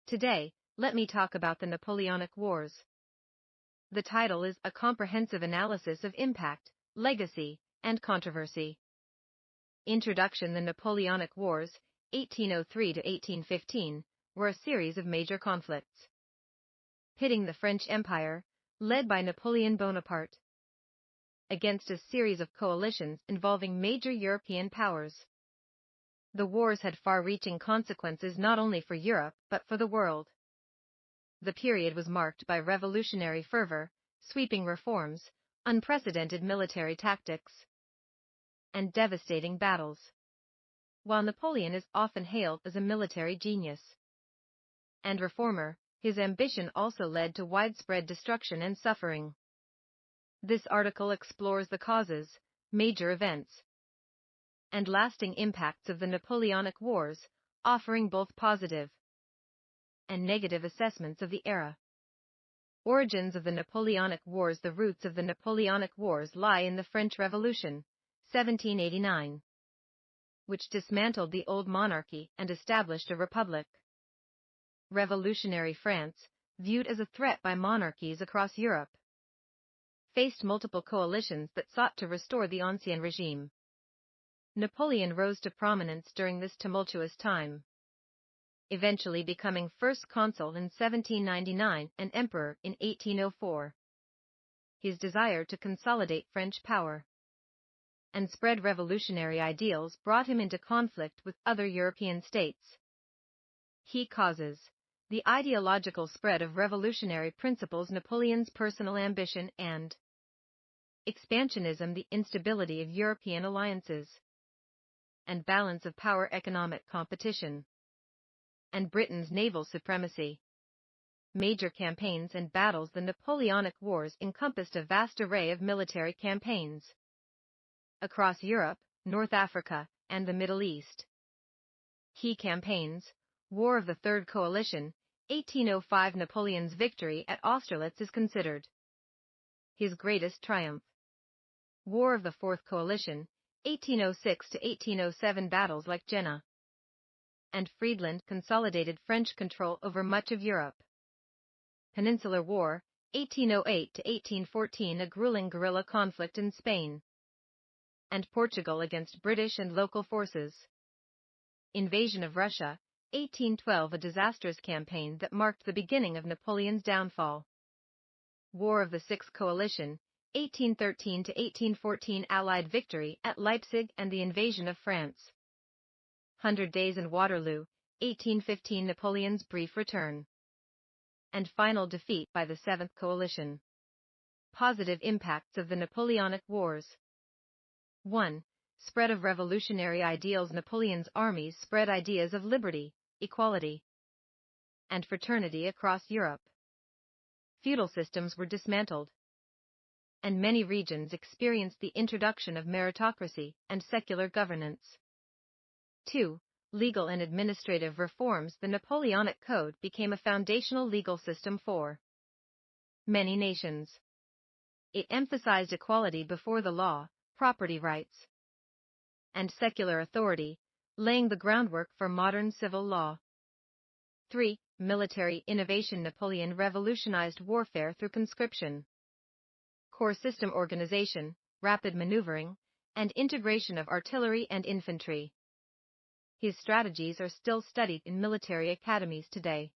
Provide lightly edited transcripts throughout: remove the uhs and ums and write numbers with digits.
Today, let me talk about the Napoleonic Wars. The title is A Comprehensive Analysis of Impact, Legacy, and Controversy. Introduction. The Napoleonic Wars, 1803 to 1815, were a series of major conflicts pitting the French Empire, led by Napoleon Bonaparte, against a series of coalitions involving major European powers. The wars had far-reaching consequences not only for Europe but for the world. The period was marked by revolutionary fervor, sweeping reforms, unprecedented military tactics, and devastating battles. While Napoleon is often hailed as a military genius and reformer, his ambition also led to widespread destruction and suffering. This article explores the causes, major events, and lasting impacts of the Napoleonic Wars, offering both positive and negative assessments of the era. Origins of the Napoleonic Wars. The roots of the Napoleonic Wars lie in the French Revolution, 1789, which dismantled the old monarchy and established a republic. Revolutionary France, viewed as a threat by monarchies across Europe, faced multiple coalitions that sought to restore the ancien regime. Napoleon rose to prominence during this tumultuous time, eventually becoming first consul in 1799 and emperor in 1804. His desire to consolidate French power and spread revolutionary ideals brought him into conflict with other European states. Key causes: the ideological spread of revolutionary principles, Napoleon's personal ambition, and expansionism, the instability of European alliances and balance of power, economic competition, and Britain's naval supremacy. Major campaigns and battles. The Napoleonic Wars encompassed a vast array of military campaigns across Europe, North Africa, and the Middle East. Key campaigns: War of the Third Coalition, 1805. Napoleon's victory at Austerlitz is considered his greatest triumph. War of the Fourth Coalition, 1806 to 1807. Battles like Jena and Friedland consolidated French control over much of Europe. Peninsular War, 1808 to 1814. A grueling guerrilla conflict in Spain and Portugal against British and local forces. Invasion of Russia, 1812. A disastrous campaign that marked the beginning of Napoleon's downfall. War of the Sixth Coalition, 1813 to 1814. Allied victory at Leipzig and the invasion of France. 100 Days in Waterloo, 1815. Napoleon's brief return and final defeat by the Seventh Coalition. Positive impacts of the Napoleonic Wars. 1. Spread of revolutionary ideals. Napoleon's armies spread ideas of liberty, equality, and fraternity across Europe. Feudal systems were dismantled, and many regions experienced the introduction of meritocracy and secular governance. 2. Legal and administrative reforms. The Napoleonic Code became a foundational legal system for many nations. It emphasized equality before the law, property rights, and secular authority, laying the groundwork for modern civil law. 3. Military innovation. Napoleon revolutionized warfare through conscription, corps system organization, rapid maneuvering, and integration of artillery and infantry. His strategies are still studied in military academies today.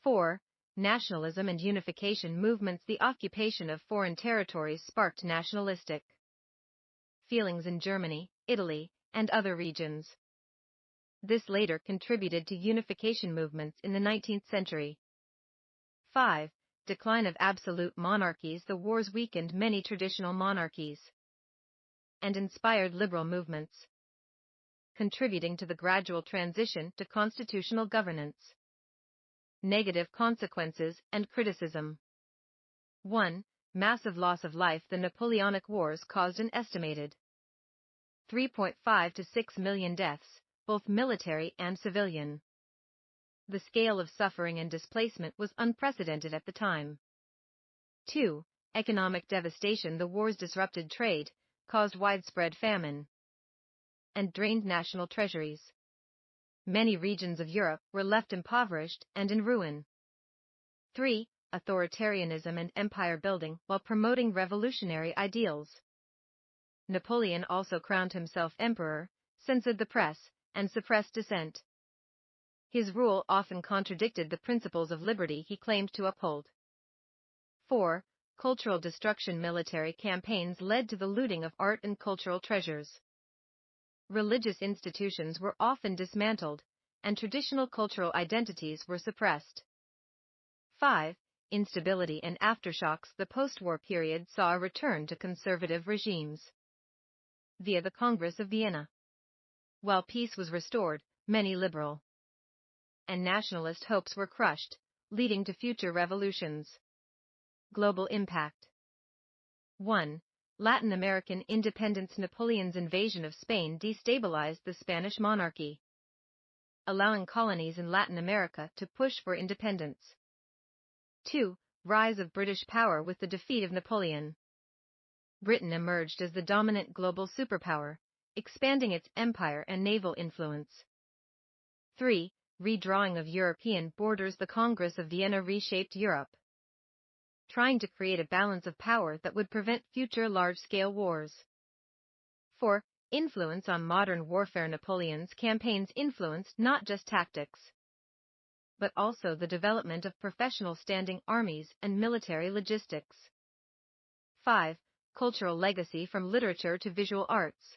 4. Nationalism and unification movements. The occupation of foreign territories sparked nationalistic feelings in Germany, Italy, and other regions. This later contributed to unification movements in the 19th century. 5. Decline of absolute monarchies. The wars weakened many traditional monarchies and inspired liberal movements, contributing to the gradual transition to constitutional governance. Negative consequences and criticism. 1. Massive loss of life. The Napoleonic Wars caused an estimated 3.5 to 6 million deaths, both military and civilian. The scale of suffering and displacement was unprecedented at the time. 2. Economic devastation. The wars disrupted trade, caused widespread famine, and drained national treasuries. Many regions of Europe were left impoverished and in ruin. 3. Authoritarianism and empire building while promoting revolutionary ideals. Napoleon also crowned himself emperor, censored the press, and suppressed dissent. His rule often contradicted the principles of liberty he claimed to uphold. 4. Cultural destruction. Military campaigns led to the looting of art and cultural treasures. Religious institutions were often dismantled, and traditional cultural identities were suppressed. 5. Instability and aftershocks. The post-war period saw a return to conservative regimes. Via the Congress of Vienna. While peace was restored, many liberal and nationalist hopes were crushed, leading to future revolutions. Global impact. 1. Latin American independence. Napoleon's invasion of Spain destabilized the Spanish monarchy, allowing colonies in Latin America to push for independence. 2. Rise of British power. With the defeat of Napoleon, Britain emerged as the dominant global superpower, expanding its empire and naval influence. 3. Redrawing of European borders. The Congress of Vienna reshaped Europe, trying to create a balance of power that would prevent future large-scale wars. 4. Influence on modern warfare. Napoleon's campaigns influenced not just tactics, but also the development of professional standing armies and military logistics. 5. Cultural legacy. From literature to visual arts.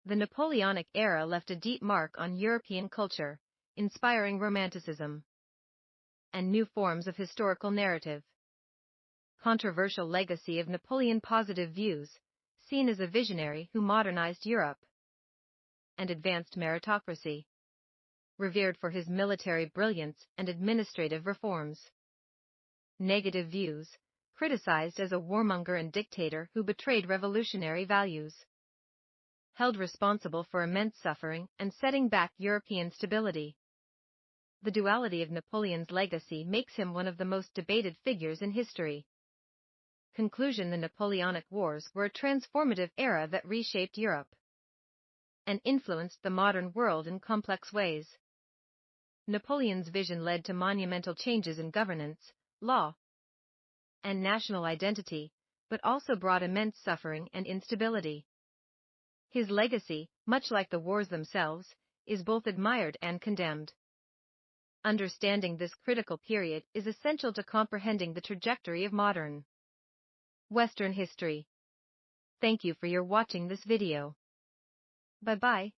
The Napoleonic era left a deep mark on European culture, inspiring Romanticism and new forms of historical narrative. Controversial legacy of Napoleon. Positive views, seen as a visionary who modernized Europe and advanced meritocracy. Revered for his military brilliance and administrative reforms. Negative views, criticized as a warmonger and dictator who betrayed revolutionary values. Held responsible for immense suffering and setting back European stability. The duality of Napoleon's legacy makes him one of the most debated figures in history. Conclusion. The Napoleonic Wars were a transformative era that reshaped Europe and influenced the modern world in complex ways. Napoleon's vision led to monumental changes in governance, law, and national identity, but also brought immense suffering and instability. His legacy, much like the wars themselves, is both admired and condemned. Understanding this critical period is essential to comprehending the trajectory of modern Western history. Thank you for your watching this video. Bye-bye.